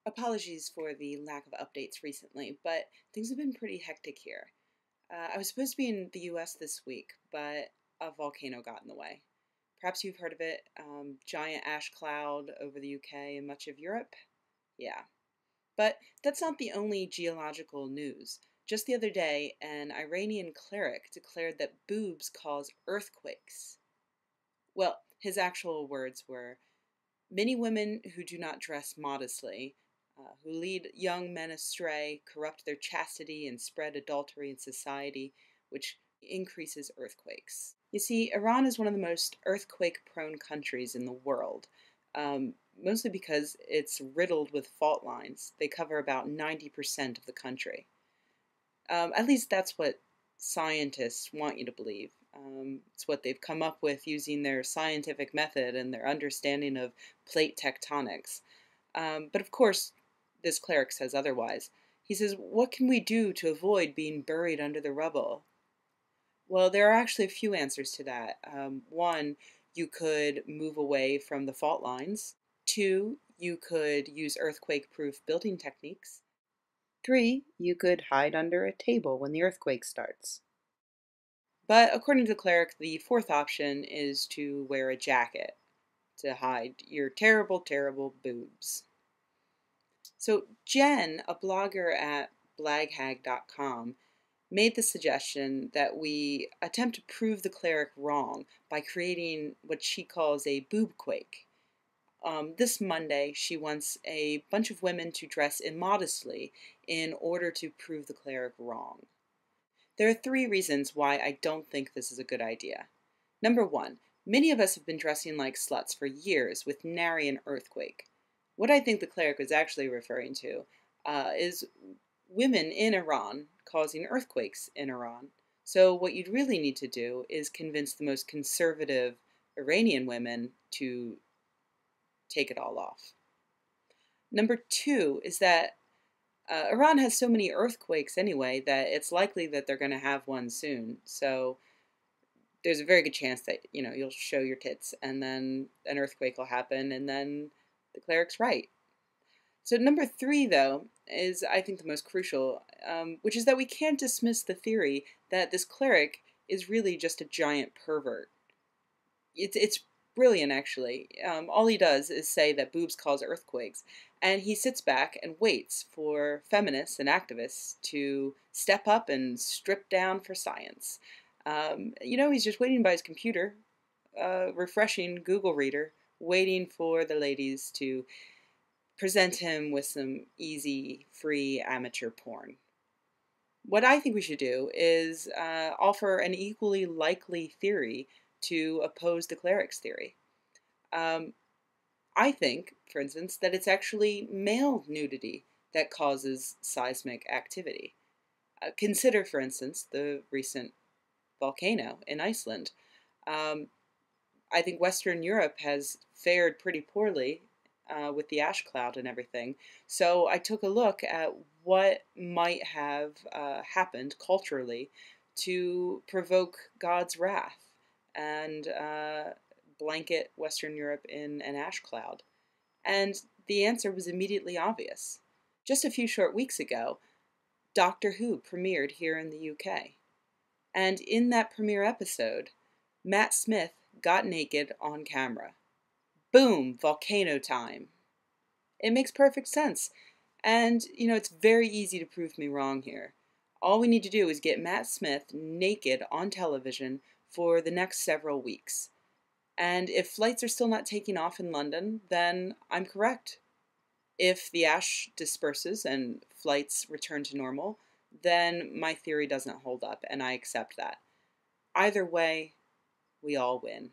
Apologies for the lack of updates recently, but things have been pretty hectic here. I was supposed to be in the US this week, but a volcano got in the way. Perhaps you've heard of it, giant ash cloud over the UK and much of Europe? Yeah. But that's not the only geological news. Just the other day, an Iranian cleric declared that boobs cause earthquakes. Well, his actual words were, many women who do not dress modestly, who lead young men astray, corrupt their chastity, and spread adultery in society, which increases earthquakes. You see, Iran is one of the most earthquake prone countries in the world, mostly because it's riddled with fault lines. They cover about 90% of the country. At least that's what scientists want you to believe. It's what they've come up with using their scientific method and their understanding of plate tectonics. But of course, this cleric says otherwise. He says, what can we do to avoid being buried under the rubble? Well, there are actually a few answers to that. One, you could move away from the fault lines. Two, you could use earthquake-proof building techniques. Three, you could hide under a table when the earthquake starts. But according to the cleric, the fourth option is to wear a jacket to hide your terrible, terrible boobs. So Jen, a blogger at blaghag.com, made the suggestion that we attempt to prove the cleric wrong by creating what she calls a boobquake. This Monday, she wants a bunch of women to dress immodestly in order to prove the cleric wrong. There are three reasons why I don't think this is a good idea. Number one, many of us have been dressing like sluts for years with nary an earthquake. What I think the cleric was actually referring to is women in Iran causing earthquakes in Iran. So what you'd really need to do is convince the most conservative Iranian women to take it all off. Number two is that Iran has so many earthquakes anyway that it's likely that they're going to have one soon. So there's a very good chance that, you'll show your tits and then an earthquake will happen and then the cleric's right. So number three, though, is I think the most crucial, which is that we can't dismiss the theory that this cleric is really just a giant pervert. It's brilliant, actually. All he does is say that boobs cause earthquakes, and he sits back and waits for feminists and activists to step up and strip down for science. He's just waiting by his computer, refreshing Google Reader, waiting for the ladies to present him with some easy, free amateur porn. What I think we should do is offer an equally likely theory to oppose the cleric's theory. I think, for instance, that it's actually male nudity that causes seismic activity. Consider, for instance, the recent volcano in Iceland. I think Western Europe has fared pretty poorly with the ash cloud and everything. So I took a look at what might have happened culturally to provoke God's wrath and blanket Western Europe in an ash cloud. And the answer was immediately obvious. Just a few short weeks ago, Doctor Who premiered here in the UK. And in that premiere episode, Matt Smith got naked on camera. Boom, volcano time. It makes perfect sense. And, it's very easy to prove me wrong here. All we need to do is get Matt Smith naked on television for the next several weeks. And if flights are still not taking off in London, then I'm correct. If the ash disperses and flights return to normal, then my theory doesn't hold up, and I accept that. Either way, we all win.